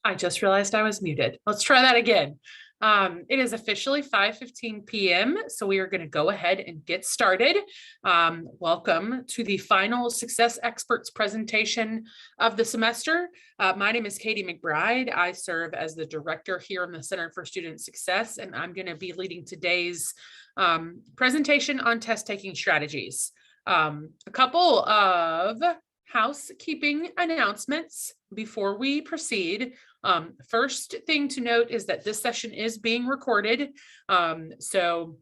I just realized I was muted. Let's try that again. It is officially 5:15 p.m., so we are going to go ahead and get started. Welcome to the final Success Experts presentation of the semester. My name is Katie McBride. I serve as the director here in the Center for Student Success, and I'm going to be leading today's presentation on test-taking strategies. A couple of housekeeping announcements before we proceed. First thing to note is that this session is being recorded. So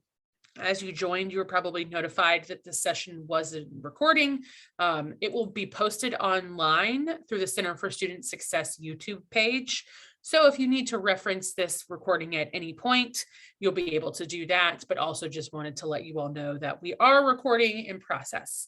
as you joined, you were probably notified that this session was a recording. It will be posted online through the Center for Student Success YouTube page. So if you need to reference this recording at any point, you'll be able to do that, but also just wanted to let you all know that we are recording in process.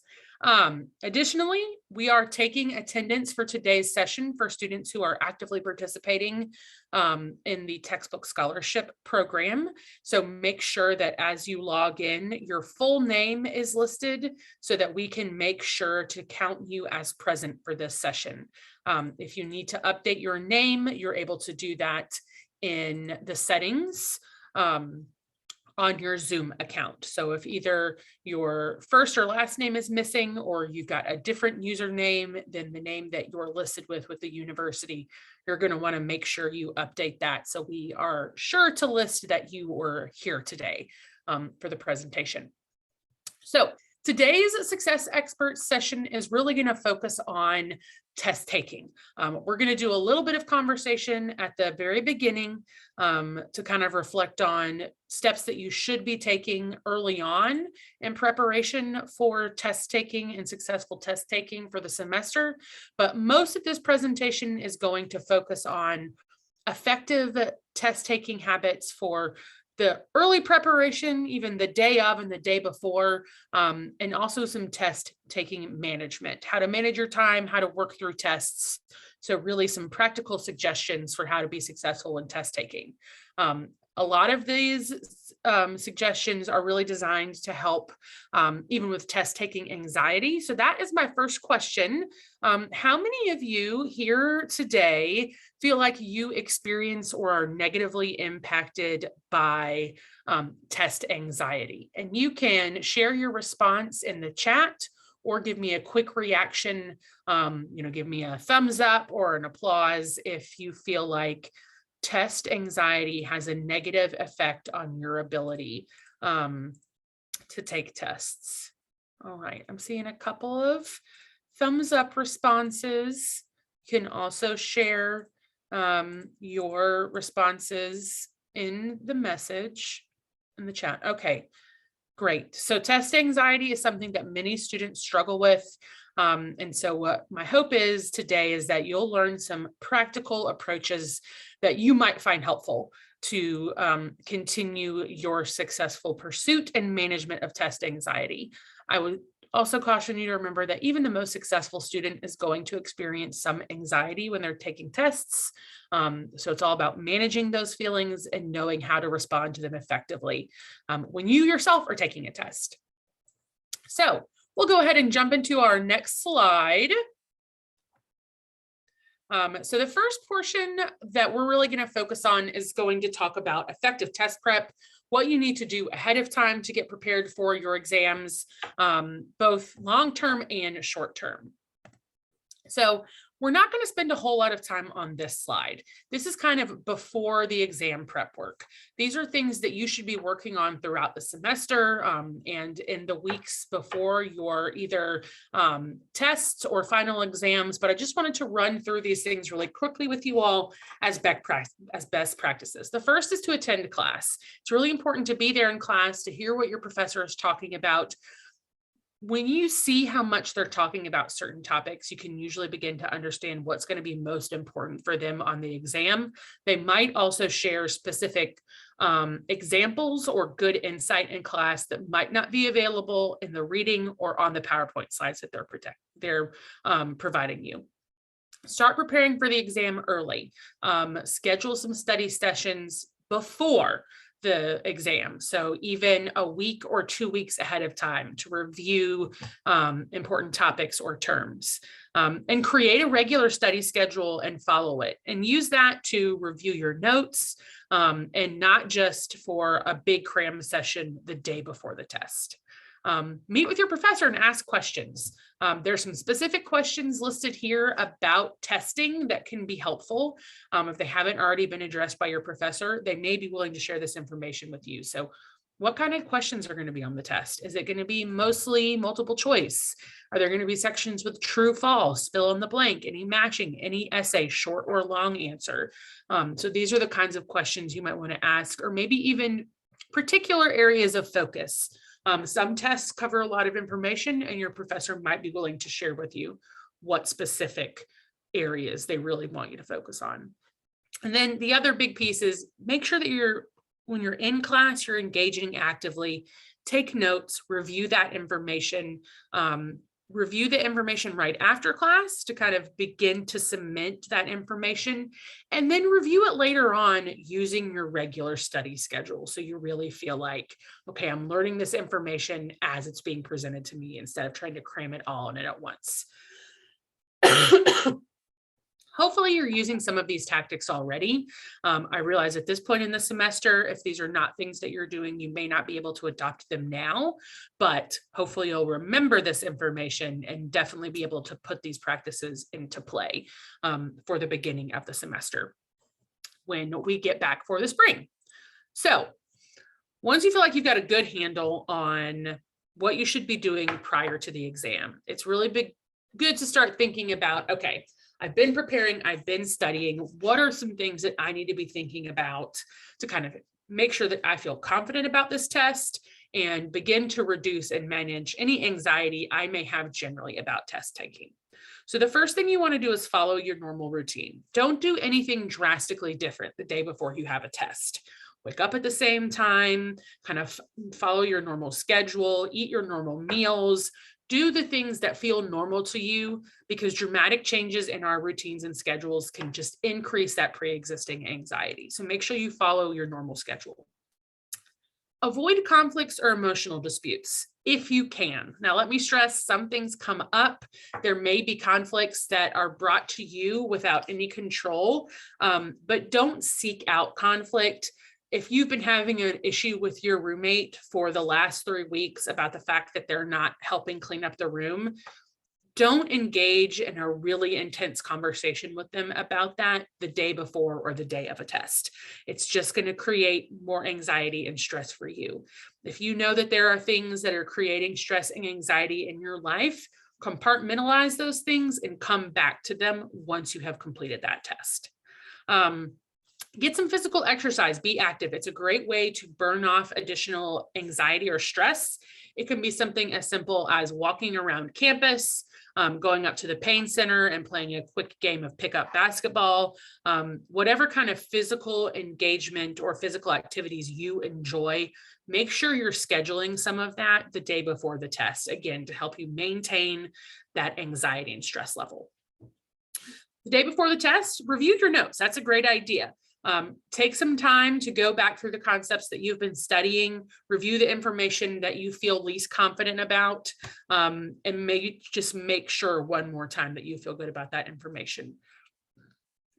Additionally, we are taking attendance for today's session for students who are actively participating in the textbook scholarship program. So make sure that as you log in, your full name is listed so that we can make sure to count you as present for this session. If you need to update your name, you're able to do that in the settings on your Zoom account. So if either your first or last name is missing, or you've got a different username than the name that you're listed with the university, you're going to want to make sure you update that so we are sure to list that you were here today for the presentation. So today's Success Experts session is really going to focus on test taking. We're going to do a little bit of conversation at the very beginning to kind of reflect on steps that you should be taking early on in preparation for test taking and successful test taking for the semester. But most of this presentation is going to focus on effective test taking habits for the early preparation, even the day of and the day before, and also some test taking management, how to manage your time, how to work through tests. So really some practical suggestions for how to be successful in test taking. A lot of these suggestions are really designed to help even with test taking anxiety. So that is my first question. How many of you here today feel like you experience or are negatively impacted by test anxiety? And you can share your response in the chat or give me a quick reaction, give me a thumbs up or an applause if you feel like test anxiety has a negative effect on your ability to take tests. All right, I'm seeing a couple of thumbs up responses. You can also share your responses in the message in the chat. Okay, great. So test anxiety is something that many students struggle with. And so what my hope is today is that you'll learn some practical approaches that you might find helpful to continue your successful pursuit and management of test anxiety. I would also caution you to remember that even the most successful student is going to experience some anxiety when they're taking tests. So it's all about managing those feelings and knowing how to respond to them effectively when you yourself are taking a test. So we'll go ahead and jump into our next slide. So the first portion that we're really going to focus on is going to talk about effective test prep, what you need to do ahead of time to get prepared for your exams, both long-term and short-term. So we're not going to spend a whole lot of time on this slide. This is kind of before the exam prep work. These are things that you should be working on throughout the semester and in the weeks before your either tests or final exams. But I just wanted to run through these things really quickly with you all as best practices. The first is to attend class. It's really important to be there in class, to hear what your professor is talking about. When you see how much they're talking about certain topics, you can usually begin to understand what's going to be most important for them on the exam. They might also share specific examples or good insight in class that might not be available in the reading or on the PowerPoint slides that they're providing you. Start preparing for the exam early. Schedule some study sessions before the exam. So even a week or 2 weeks ahead of time to review important topics or terms. And create a regular study schedule and follow it, and use that to review your notes, and not just for a big cram session the day before the test. Meet with your professor and ask questions. There's some specific questions listed here about testing that can be helpful. If they haven't already been addressed by your professor, they may be willing to share this information with you. So what kind of questions are going to be on the test? Is it going to be mostly multiple choice? Are there going to be sections with true, false, fill in the blank, any matching, any essay, short or long answer? So these are the kinds of questions you might want to ask, or maybe even particular areas of focus. Some tests cover a lot of information, and your professor might be willing to share with you what specific areas they really want you to focus on. And then the other big piece is make sure that when you're in class, you're engaging actively. Take notes, review that information, review the information right after class to kind of begin to cement that information, and then review it later on using your regular study schedule. So you really feel like, okay, I'm learning this information as it's being presented to me instead of trying to cram it all in it at once. Hopefully you're using some of these tactics already. I realize at this point in the semester, if these are not things that you're doing, you may not be able to adopt them now, but hopefully you'll remember this information and definitely be able to put these practices into play for the beginning of the semester when we get back for the spring. So once you feel like you've got a good handle on what you should be doing prior to the exam, it's really good to start thinking about, okay, I've been preparing, I've been studying. What are some things that I need to be thinking about to kind of make sure that I feel confident about this test and begin to reduce and manage any anxiety I may have generally about test taking? So the first thing you want to do is follow your normal routine. Don't do anything drastically different the day before you have a test. Wake up at the same time, kind of follow your normal schedule, eat your normal meals, do the things that feel normal to you, because dramatic changes in our routines and schedules can just increase that pre-existing anxiety. So make sure you follow your normal schedule. Avoid conflicts or emotional disputes if you can. Now, let me stress, some things come up. There may be conflicts that are brought to you without any control, but don't seek out conflict. If you've been having an issue with your roommate for the last 3 weeks about the fact that they're not helping clean up the room, don't engage in a really intense conversation with them about that the day before or the day of a test. It's just going to create more anxiety and stress for you. If you know that there are things that are creating stress and anxiety in your life, compartmentalize those things and come back to them once you have completed that test. Get some physical exercise, be active. It's a great way to burn off additional anxiety or stress. It can be something as simple as walking around campus, going up to the pain center and playing a quick game of pickup basketball, whatever kind of physical engagement or physical activities you enjoy. Make sure you're scheduling some of that the day before the test, again, to help you maintain that anxiety and stress level. The day before the test, review your notes. That's a great idea. Take some time to go back through the concepts that you've been studying, review the information that you feel least confident about, and maybe just make sure one more time that you feel good about that information.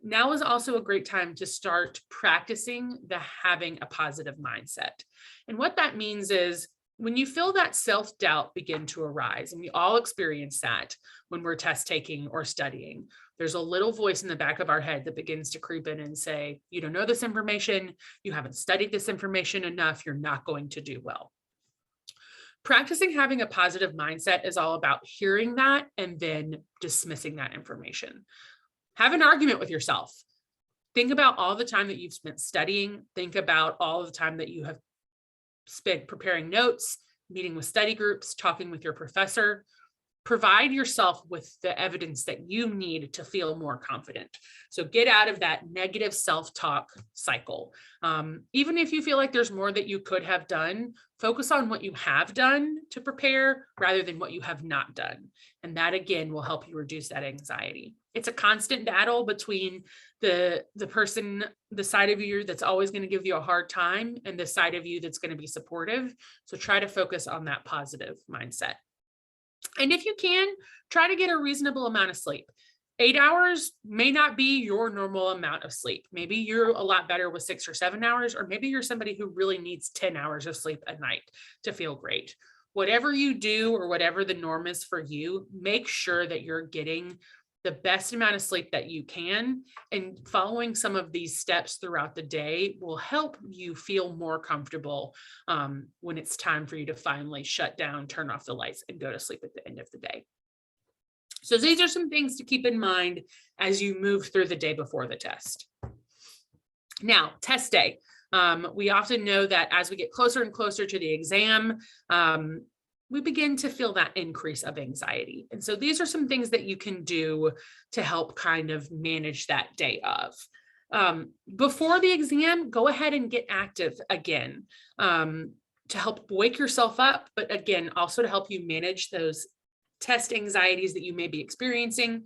Now is also a great time to start practicing having a positive mindset. And what that means is when you feel that self-doubt begin to arise, and we all experience that when we're test taking or studying, there's a little voice in the back of our head that begins to creep in and say, you don't know this information, you haven't studied this information enough, you're not going to do well. Practicing having a positive mindset is all about hearing that and then dismissing that information. Have an argument with yourself. Think about all the time that you've spent studying. Think about all of the time that you have spent preparing notes, meeting with study groups, talking with your professor. provide yourself with the evidence that you need to feel more confident. So get out of that negative self-talk cycle. Even if you feel like there's more that you could have done, focus on what you have done to prepare rather than what you have not done. And that again will help you reduce that anxiety. It's a constant battle between the person, the side of you that's always going to give you a hard time, and the side of you that's going to be supportive. So try to focus on that positive mindset. And if you can, try to get a reasonable amount of sleep. 8 hours may not be your normal amount of sleep. Maybe you're a lot better with 6 or 7 hours, or maybe you're somebody who really needs 10 hours of sleep a night to feel great. Whatever you do or whatever the norm is for you, make sure that you're getting the best amount of sleep that you can, and following some of these steps throughout the day will help you feel more comfortable when it's time for you to finally shut down, turn off the lights, and go to sleep at the end of the day. So these are some things to keep in mind as you move through the day before the test. Now, test day. We often know that as we get closer and closer to the exam, we begin to feel that increase of anxiety. And so these are some things that you can do to help kind of manage that day of. Before the exam, go ahead and get active again to help wake yourself up, but again, also to help you manage those test anxieties that you may be experiencing.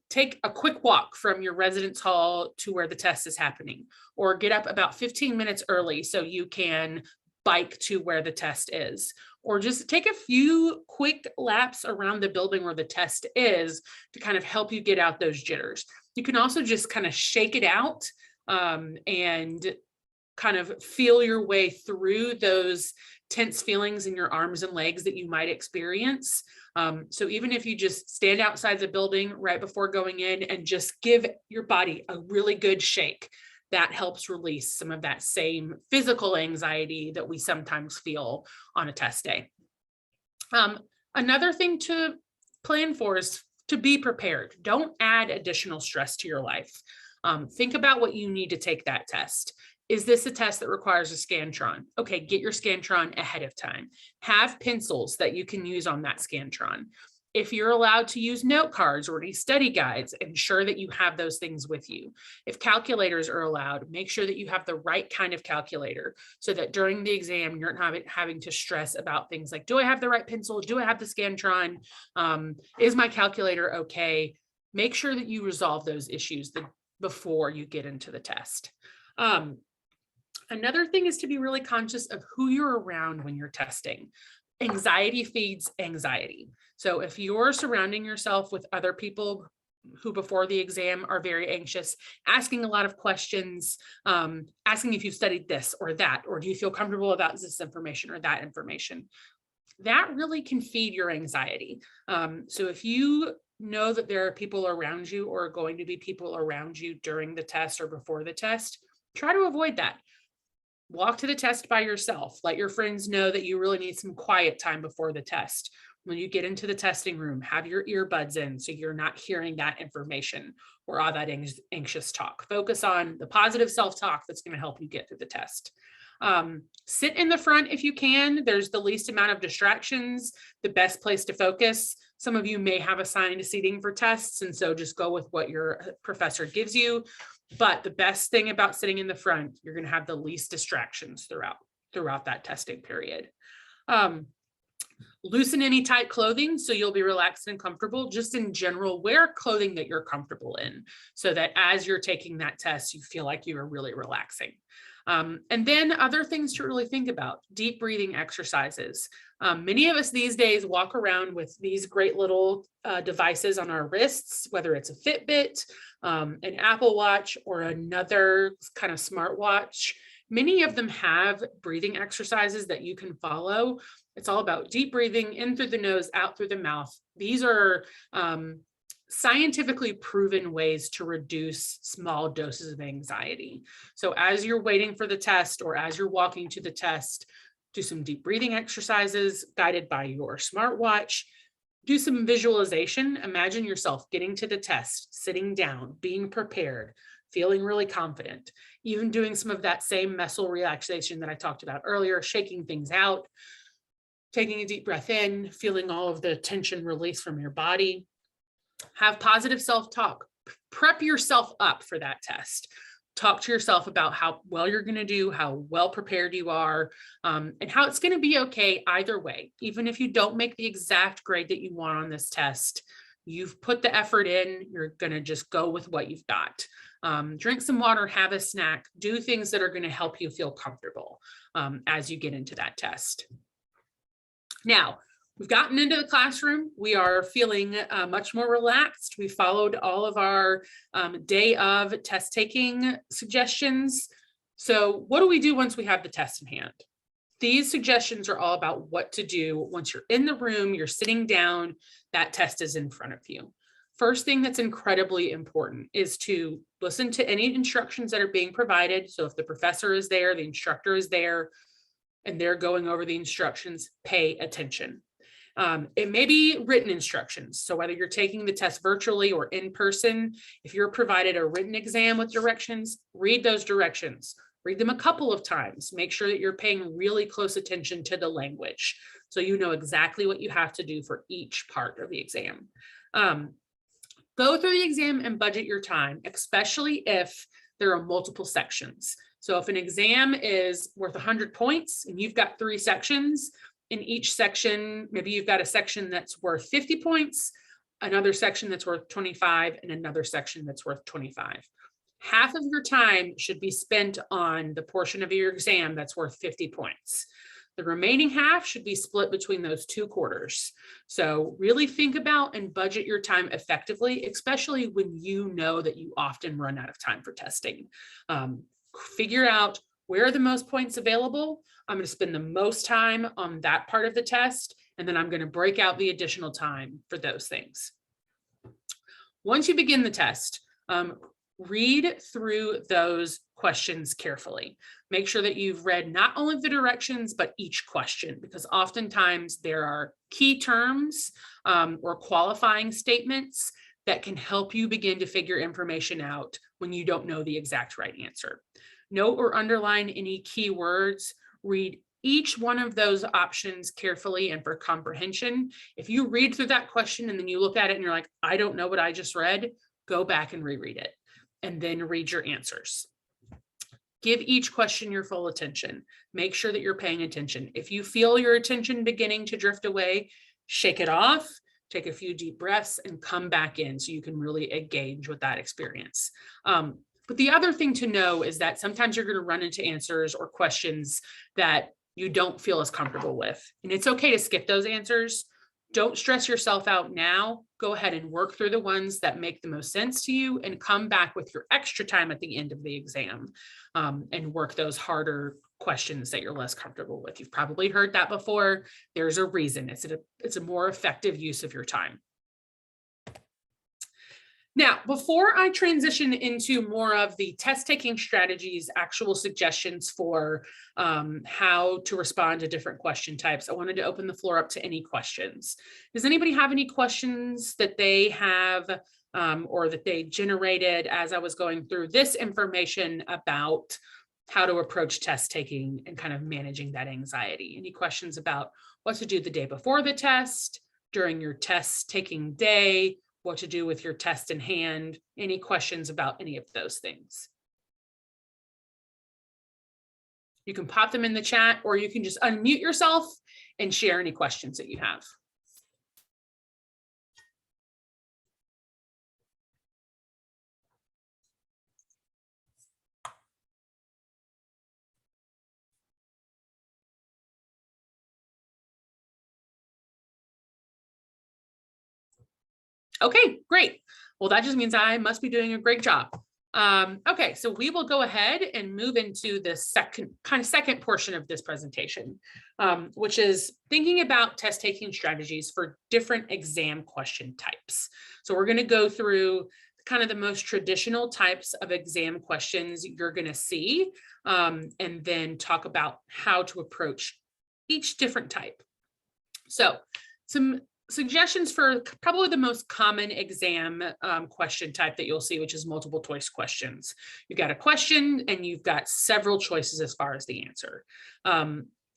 Take a quick walk from your residence hall to where the test is happening, or get up about 15 minutes early so you can bike to where the test is, or just take a few quick laps around the building where the test is to kind of help you get out those jitters. You can also just kind of shake it out and kind of feel your way through those tense feelings in your arms and legs that you might experience. So even if you just stand outside the building right before going in and just give your body a really good shake, that helps release some of that same physical anxiety that we sometimes feel on a test day. Another thing to plan for is to be prepared. Don't add additional stress to your life. Think about what you need to take that test. Is this a test that requires a Scantron? Okay, get your Scantron ahead of time. Have pencils that you can use on that Scantron. If you're allowed to use note cards or any study guides, ensure that you have those things with you. If calculators are allowed, make sure that you have the right kind of calculator so that during the exam, you're not having to stress about things like, do I have the right pencil? Do I have the Scantron? Is my calculator okay? Make sure that you resolve those issues before you get into the test. Another thing is to be really conscious of who you're around when you're testing. Anxiety feeds anxiety. So if you're surrounding yourself with other people who before the exam are very anxious, asking a lot of questions, asking if you've studied this or that, or do you feel comfortable about this information or that information, that really can feed your anxiety. So if you know that there are people around you or are going to be people around you during the test or before the test, try to avoid that. Walk to the test by yourself. Let your friends know that you really need some quiet time before the test. When you get into the testing room, have your earbuds in so you're not hearing that information or all that anxious talk. Focus on the positive self-talk that's going to help you get through the test. Sit in the front if you can. There's the least amount of distractions, the best place to focus. Some of you may have assigned seating for tests, and so just go with what your professor gives you. But the best thing about sitting in the front, you're going to have the least distractions throughout that testing period. Loosen any tight clothing so you'll be relaxed and comfortable. Just in general, wear clothing that you're comfortable in so that as you're taking that test, you feel like you are really relaxing. And then other things to really think about, deep breathing exercises. Many of us these days walk around with these great little devices on our wrists, whether it's a Fitbit, an Apple Watch, or another kind of smartwatch. Many of them have breathing exercises that you can follow. It's all about deep breathing in through the nose, out through the mouth. These are scientifically proven ways to reduce small doses of anxiety. So as you're waiting for the test or as you're walking to the test, do some deep breathing exercises guided by your smartwatch. Do some visualization. Imagine yourself getting to the test, sitting down, being prepared, feeling really confident, even doing some of that same muscle relaxation that I talked about earlier, shaking things out. taking a deep breath in, feeling all of the tension release from your body. Have positive self-talk. Prep yourself up for that test. Talk to yourself about how well you're going to do, how well prepared you are, and how it's going to be okay either way. Even if you don't make the exact grade that you want on this test, you've put the effort in, you're going to just go with what you've got. Drink some water, have a snack, do things that are going to help you feel comfortable as you get into that test. Now, we've gotten into the classroom. We are feeling much more relaxed. We followed all of our day of test taking suggestions. So what do we do once we have the test in hand? These suggestions are all about what to do once you're in the room, you're sitting down, that test is in front of you. First thing that's incredibly important is to listen to any instructions that are being provided. So if the professor is there, the instructor is there, and they're going over the instructions, pay attention. It may be written instructions. So whether you're taking the test virtually or in person, if you're provided a written exam with directions, read those directions. Read them a couple of times. Make sure that you're paying really close attention to the language so you know exactly what you have to do for each part of the exam. Go through the exam and budget your time, especially if there are multiple sections. So if an exam is worth 100 points and you've got 3 sections, in each section, maybe you've got a section that's worth 50 points, another section that's worth 25, and another section that's worth 25. Half of your time should be spent on the portion of your exam that's worth 50 points. The remaining half should be split between those 2 quarters. So really think about and budget your time effectively, especially when you know that you often run out of time for testing. Figure out where are the most points available. I'm going to spend the most time on that part of the test, and then I'm going to break out the additional time for those things. Once you begin the test, read through those questions carefully. Make sure that you've read not only the directions, but each question, because oftentimes there are key terms or qualifying statements that can help you begin to figure information out when you don't know the exact right answer. Note or underline any key words. Read each one of those options carefully and for comprehension. If you read through that question and then you look at it and you're like, I don't know what I just read, go back and reread it and then read your answers. Give each question your full attention. Make sure that you're paying attention. If you feel your attention beginning to drift away, shake it off, take a few deep breaths and come back in so you can really engage with that experience. But the other thing to know is that sometimes you're going to run into answers or questions that you don't feel as comfortable with. And it's okay to skip those answers. Don't stress yourself out now. Go ahead and work through the ones that make the most sense to you and come back with your extra time at the end of the exam and work those harder questions that you're less comfortable with. You've probably heard that before. There's a reason. It's a more effective use of your time. Now, before I transition into more of the test taking strategies, actual suggestions for how to respond to different question types, I wanted to open the floor up to any questions. Does anybody have any questions that they have or that they generated as I was going through this information about how to approach test taking and kind of managing that anxiety? Any questions about what to do the day before the test, during your test taking day, what to do with your test in hand? Any questions about any of those things? You can pop them in the chat, or you can just unmute yourself and share any questions that you have. Okay, great. Well, that just means I must be doing a great job. Okay, so we will go ahead and move into the second portion of this presentation, which is thinking about test taking strategies for different exam question types. So we're going to go through kind of the most traditional types of exam questions you're going to see, and then talk about how to approach each different type. So some suggestions for probably the most common exam question type that you'll see, which is multiple choice questions. You've got a question and you've got several choices as far as the answer.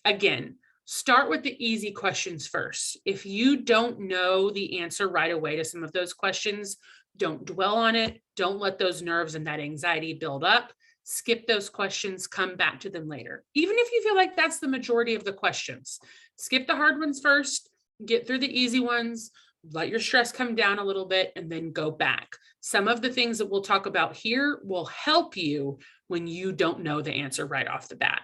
Again, Start with the easy questions first. If you don't know the answer right away to some of those questions, don't dwell on it. Don't let those nerves and that anxiety build up. Skip those questions, come back to them later. Even if you feel like that's the majority of the questions, skip the hard ones first, get through the easy ones, let your stress come down a little bit, and then go back. Some of the things that we'll talk about here will help you when you don't know the answer right off the bat.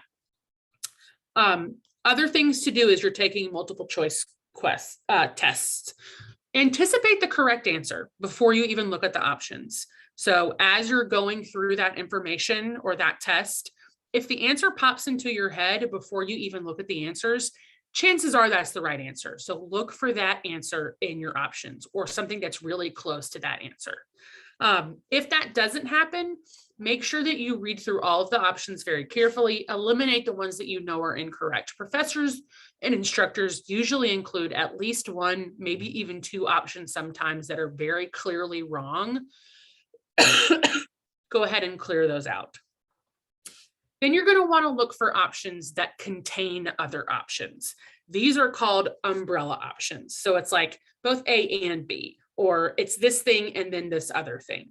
Other things to do is you're taking multiple choice tests. Anticipate the correct answer before you even look at the options. So as you're going through that information or that test, if the answer pops into your head before you even look at the answers, chances are that's the right answer. So look for that answer in your options or something that's really close to that answer. If that doesn't happen, make sure that you read through all of the options very carefully, eliminate the ones that you know are incorrect. Professors and instructors usually include at least one, maybe even two options sometimes that are very clearly wrong. Go ahead and clear those out. Then you're going to want to look for options that contain other options. These are called umbrella options. So it's like both A and B, or it's this thing and then this other thing.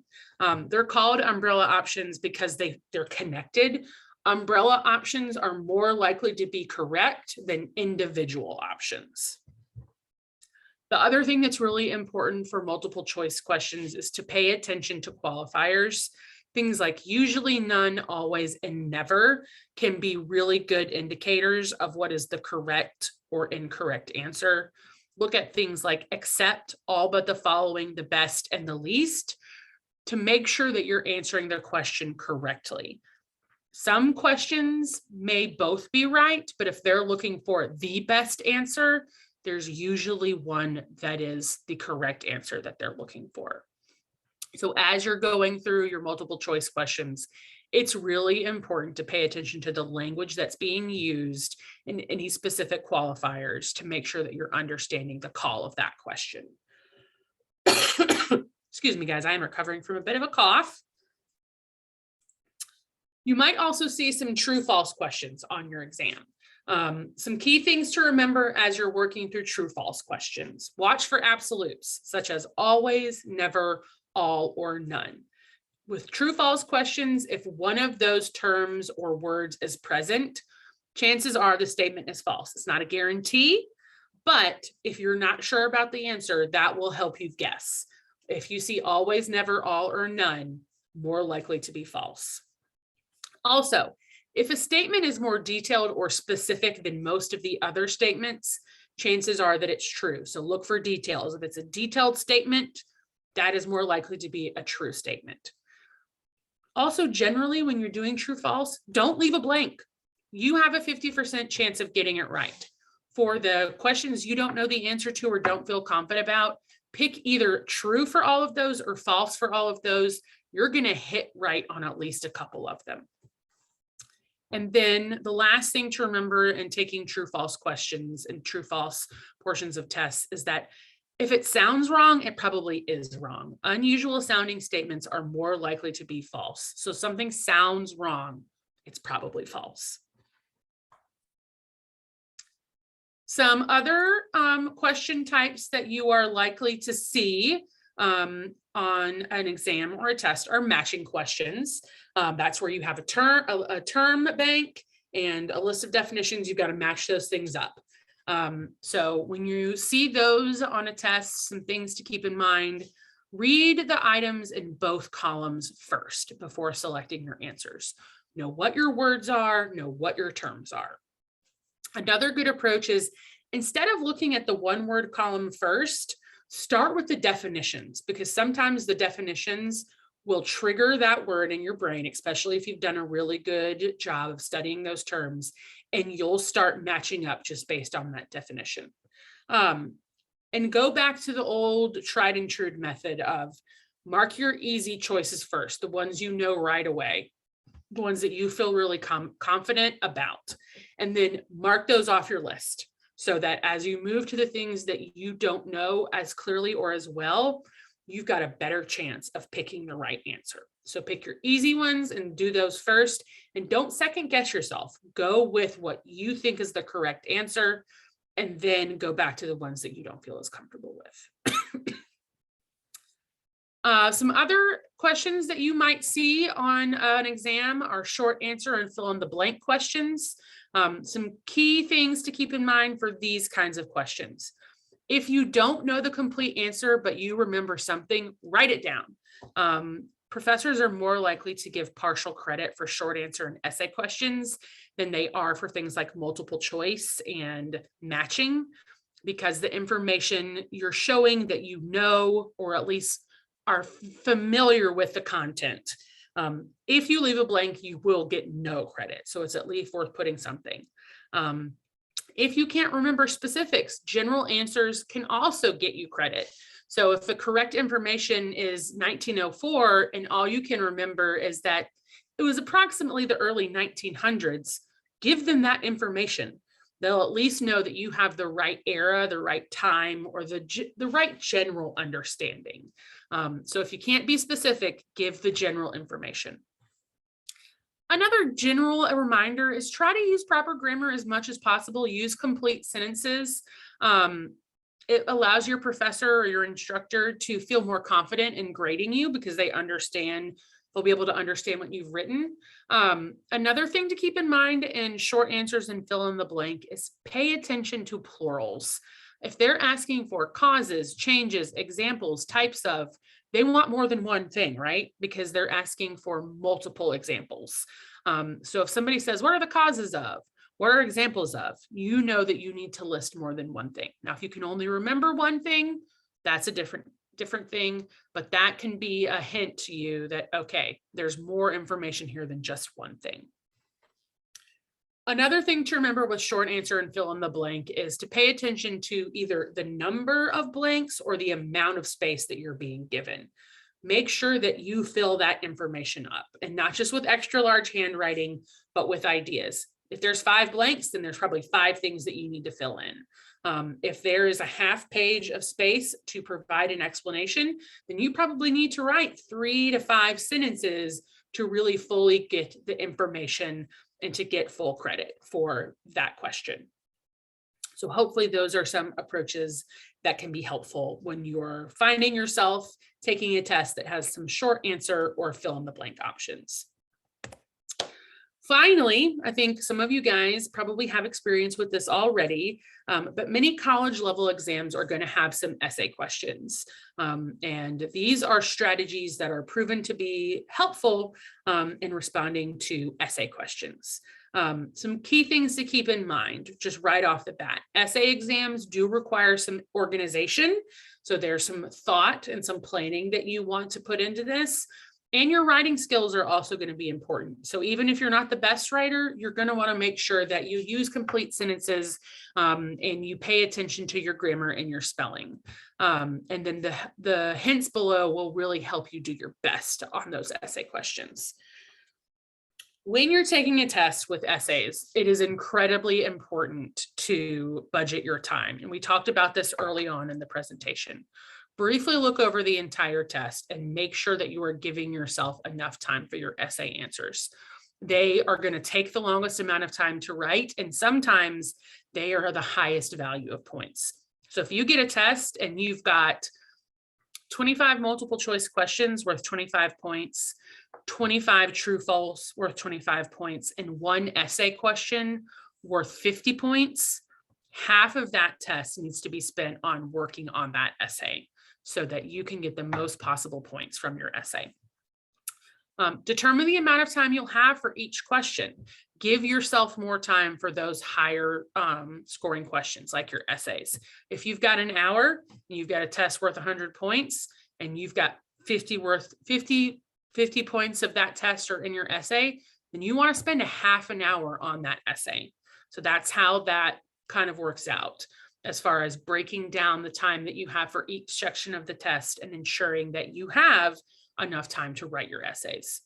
They're called umbrella options because they're connected. Umbrella options are more likely to be correct than individual options. The other thing that's really important for multiple choice questions is to pay attention to qualifiers. Things like usually, none, always, and never can be really good indicators of what is the correct or incorrect answer. Look at things like except, all but the following, the best, and the least to make sure that you're answering the question correctly. Some questions may both be right, but if they're looking for the best answer, there's usually one that is the correct answer that they're looking for. So as you're going through your multiple choice questions, it's really important to pay attention to the language that's being used in any specific qualifiers to make sure that you're understanding the call of that question. Excuse me, guys, I am recovering from a bit of a cough. You might also see some true-false questions on your exam. Some key things to remember as you're working through true-false questions. Watch for absolutes, such as always, never, all, or none. With true-false questions, if one of those terms or words is present, chances are the statement is false. It's not a guarantee, but if you're not sure about the answer, that will help you guess. If you see always, never, all, or none, more likely to be false. Also, if a statement is more detailed or specific than most of the other statements, chances are that it's true. So look for details. If it's a detailed statement, that is more likely to be a true statement. Also, generally, when you're doing true false, don't leave a blank. You have a 50% chance of getting it right. For the questions you don't know the answer to or don't feel confident about, pick either true for all of those or false for all of those. You're going to hit right on at least a couple of them. And then the last thing to remember in taking true false questions and true false portions of tests is that if it sounds wrong, it probably is wrong. Unusual sounding statements are more likely to be false. So something sounds wrong, it's probably false. Some other question types that you are likely to see on an exam or a test are matching questions. That's where you have a term bank and a list of definitions. You've got to match those things up. So when you see those on a test, some things to keep in mind, read the items in both columns first before selecting your answers. Know what your words are, know what your terms are. Another good approach is instead of looking at the one word column first, start with the definitions, because sometimes the definitions will trigger that word in your brain, especially if you've done a really good job of studying those terms, and you'll start matching up just based on that definition. And go back to the old tried and true method of mark your easy choices first, the ones you know right away, the ones that you feel really confident about, and then mark those off your list so that as you move to the things that you don't know as clearly or as well, you've got a better chance of picking the right answer. So pick your easy ones and do those first, and don't second guess yourself. Go with what you think is the correct answer, and then go back to the ones that you don't feel as comfortable with. Some other questions that you might see on an exam are short answer and fill in the blank questions. Some key things to keep in mind for these kinds of questions. If you don't know the complete answer, but you remember something, write it down. Professors are more likely to give partial credit for short answer and essay questions than they are for things like multiple choice and matching, because the information you're showing that you know, or at least are familiar with the content. If you leave a blank, you will get no credit. So it's at least worth putting something. If you can't remember specifics, general answers can also get you credit. So if the correct information is 1904 and all you can remember is that it was approximately the early 1900s, give them that information. They'll at least know that you have the right era, the right time, or the right general understanding. So if you can't be specific, give the general information. Another general reminder is try to use proper grammar as much as possible. Use complete sentences. It allows your professor or your instructor to feel more confident in grading you because they'll be able to understand what you've written. Another thing to keep in mind in short answers and fill in the blank is pay attention to plurals. If they're asking for causes, changes, examples, types of, they want more than one thing, right? Because they're asking for multiple examples. So if somebody says, what are the causes of? What are examples of? You know that you need to list more than one thing. Now, if you can only remember one thing, that's a different thing, but that can be a hint to you that, okay, there's more information here than just one thing. Another thing to remember with short answer and fill in the blank is to pay attention to either the number of blanks or the amount of space that you're being given. Make sure that you fill that information up, and not just with extra large handwriting, but with ideas. If there's 5 blanks, then there's probably 5 things that you need to fill in. If there is a half page of space to provide an explanation, then you probably need to write 3 to 5 sentences to really fully get the information and to get full credit for that question. So hopefully those are some approaches that can be helpful when you're finding yourself taking a test that has some short answer or fill in the blank options. Finally, I think some of you guys probably have experience with this already, but many college level exams are going to have some essay questions. And these are strategies that are proven to be helpful in responding to essay questions. Some key things to keep in mind, just right off the bat. Essay exams do require some organization. So there's some thought and some planning that you want to put into this. And your writing skills are also going to be important. So even if you're not the best writer, you're going to want to make sure that you use complete sentences and you pay attention to your grammar and your spelling. And then the hints below will really help you do your best on those essay questions. When you're taking a test with essays, it is incredibly important to budget your time. And we talked about this early on in the presentation. Briefly look over the entire test and make sure that you are giving yourself enough time for your essay answers. They are going to take the longest amount of time to write, and sometimes they are the highest value of points. So if you get a test and you've got 25 multiple choice questions worth 25 points, 25 true false worth 25 points, and 1 essay question worth 50 points, half of that test needs to be spent on working on that essay so that you can get the most possible points from your essay. Determine the amount of time you'll have for each question. Give yourself more time for those higher scoring questions like your essays. If you've got an hour and you've got a test worth 100 points and you've got 50 points of that test are in your essay, then you want to spend a half an hour on that essay. So that's how that kind of works out as far as breaking down the time that you have for each section of the test and ensuring that you have enough time to write your essays.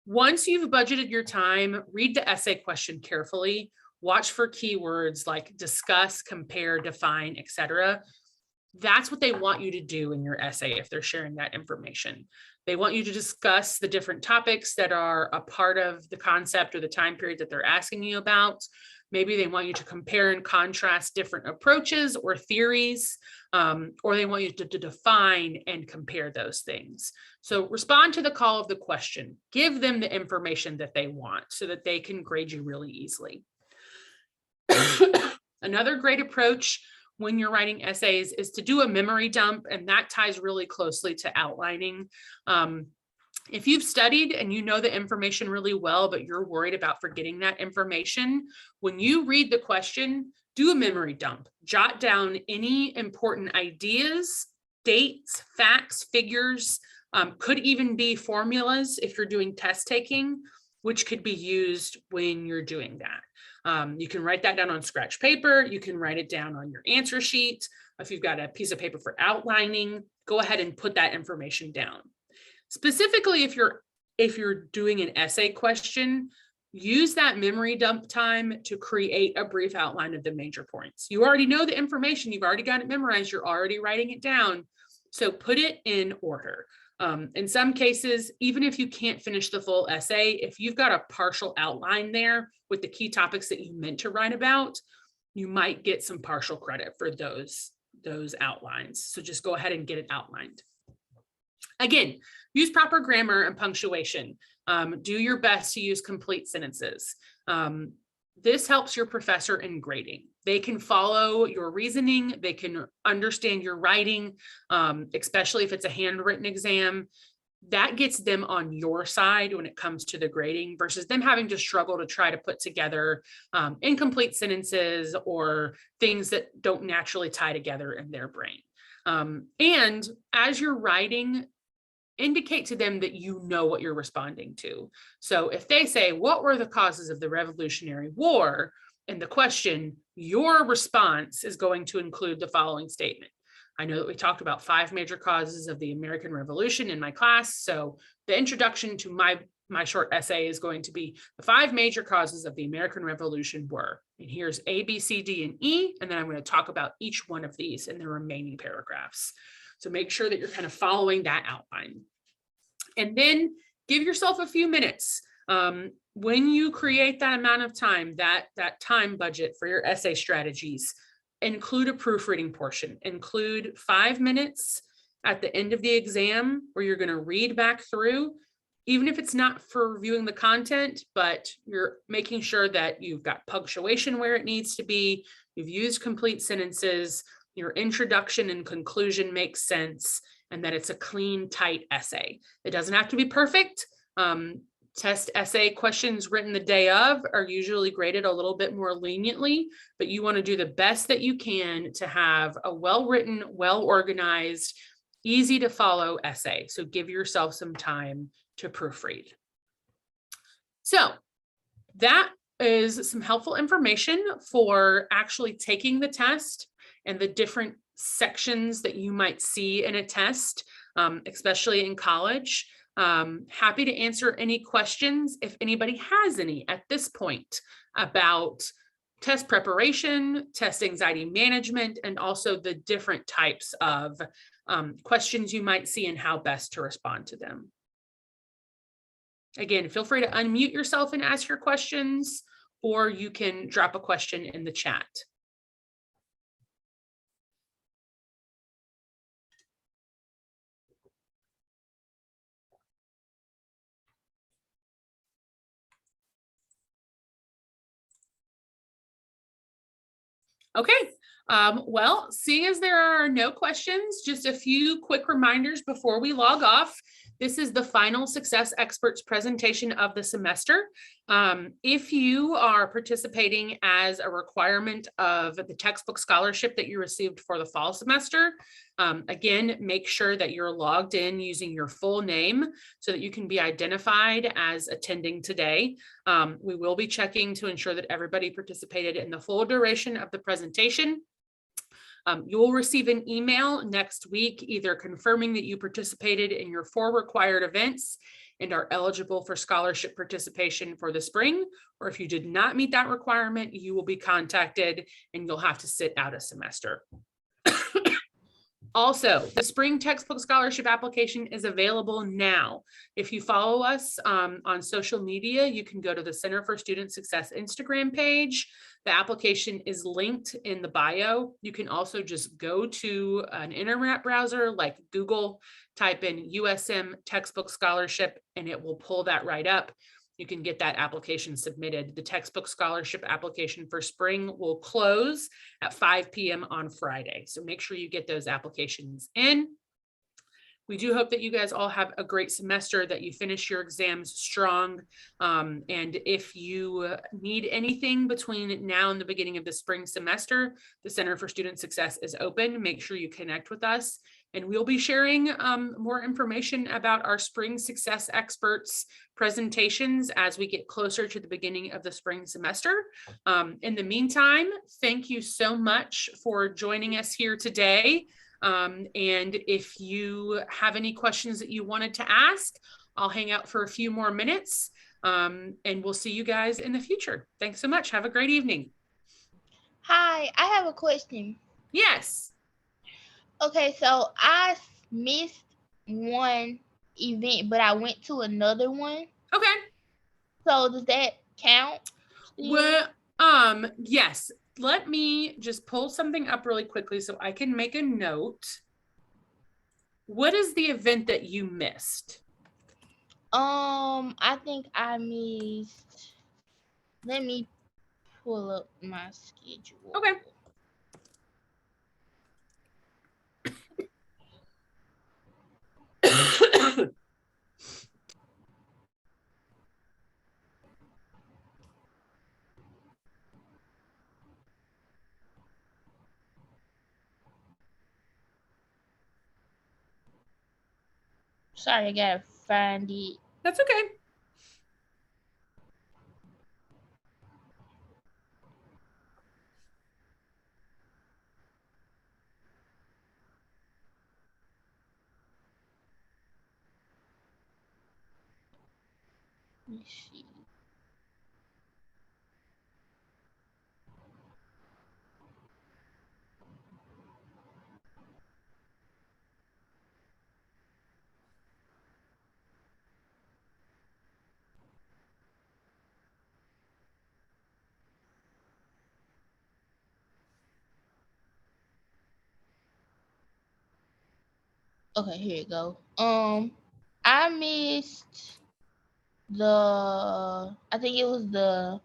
Once you've budgeted your time, read the essay question carefully. Watch for keywords like discuss, compare, define, etc. That's what they want you to do in your essay if they're sharing that information. They want you to discuss the different topics that are a part of the concept or the time period that they're asking you about. Maybe they want you to compare and contrast different approaches or theories, or they want you to define and compare those things. So respond to the call of the question. Give them the information that they want so that they can grade you really easily. Another great approach when you're writing essays is to do a memory dump, and that ties really closely to outlining. If you've studied and you know the information really well, but you're worried about forgetting that information, when you read the question, do a memory dump. Jot down any important ideas, dates, facts, figures, could even be formulas if you're doing test taking, which could be used when you're doing that. You can write that down on scratch paper. You can write it down on your answer sheet. If you've got a piece of paper for outlining, go ahead and put that information down. Specifically, if you're doing an essay question, use that memory dump time to create a brief outline of the major points. You already know the information. You've already got it memorized. You're already writing it down. So put it in order. In some cases, even if you can't finish the full essay, if you've got a partial outline there with the key topics that you meant to write about, you might get some partial credit for those outlines. So just go ahead and get it outlined. Again, use proper grammar and punctuation. Do your best to use complete sentences. This helps your professor in grading. They can follow your reasoning. They can understand your writing, especially if it's a handwritten exam. That gets them on your side when it comes to the grading versus them having to struggle to try to put together incomplete sentences or things that don't naturally tie together in their brain. And as you're writing, indicate to them that you know what you're responding to. So if they say, what were the causes of the Revolutionary War? In the question, your response is going to include the following statement. I know that we talked about 5 major causes of the American Revolution in my class. So the introduction to my short essay is going to be the 5 major causes of the American Revolution were, and here's A, B, C, D, and E. And then I'm going to talk about each one of these in the remaining paragraphs. So make sure that you're kind of following that outline. And then give yourself a few minutes. When you create that amount of time, that time budget for your essay strategies, include a proofreading portion. Include 5 minutes at the end of the exam where you're going to read back through, even if it's not for reviewing the content, but you're making sure that you've got punctuation where it needs to be, you've used complete sentences, your introduction and conclusion makes sense, and that it's a clean, tight essay. It doesn't have to be perfect. Test essay questions written the day of are usually graded a little bit more leniently, but you want to do the best that you can to have a well-written, well-organized, easy to follow essay. So give yourself some time to proofread. So that is some helpful information for actually taking the test and the different sections that you might see in a test, especially in college. Happy to answer any questions if anybody has any at this point about test preparation, test anxiety management, and also the different types of questions you might see and how best to respond to them. Again, feel free to unmute yourself and ask your questions, or you can drop a question in the chat. Okay, well, seeing as there are no questions, just a few quick reminders before we log off. This is the final Success Experts presentation of the semester. If you are participating as a requirement of the textbook scholarship that you received for the fall semester, again, make sure that you're logged in using your full name so that you can be identified as attending today. We will be checking to ensure that everybody participated in the full duration of the presentation. You will receive an email next week, either confirming that you participated in your 4 required events and are eligible for scholarship participation for the spring, or if you did not meet that requirement, you will be contacted and you'll have to sit out a semester. Also, the spring textbook scholarship application is available now. If you follow us on social media, you can go to the Center for Student Success Instagram page. The application is linked in the bio. You can also just go to an internet browser like Google, type in USM textbook scholarship, and it will pull that right up. You can get that application submitted. The textbook scholarship application for spring will close at 5 p.m. on Friday. So make sure you get those applications in. We do hope that you guys all have a great semester, that you finish your exams strong. And if you need anything between now and the beginning of the spring semester, the Center for Student Success is open. Make sure you connect with us. And we'll be sharing more information about our spring success experts presentations as we get closer to the beginning of the spring semester. In the meantime, thank you so much for joining us here today. And if you have any questions that you wanted to ask, I'll hang out for a few more minutes, and we'll see you guys in the future. Thanks so much. Have a great evening. Hi, I have a question. Yes. Okay, so I missed one event, but I went to another one. Okay. So does that count still? Well, yes. Let me just pull something up really quickly so I can make a note. What is the event that you missed? I think I missed. Let me pull up my schedule. Okay. Sorry, I gotta find it. That's okay. Let me see. Okay, here you go. I missed I think it was the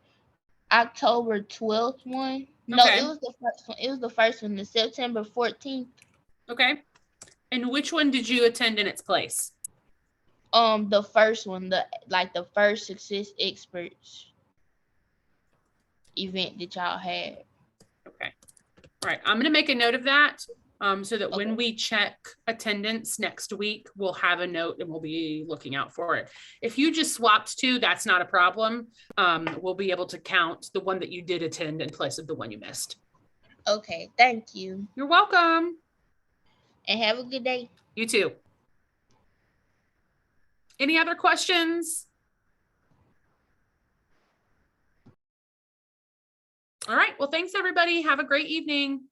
October 12th one. No, Okay. it was the first one. It was the first one, the September 14th. Okay. And which one did you attend in its place? The first one, the first Success Experts event that y'all had. Okay. All right. I'm going to make a note of that so that when Okay. we check attendance next week, we'll have a note and we'll be looking out for it. If you just swapped two, that's not a problem. We'll be able to count the one that you did attend in place of the one you missed. Okay, thank you. You're welcome. And have a good day. You too. Any other questions? All right. Well, thanks, everybody. Have a great evening.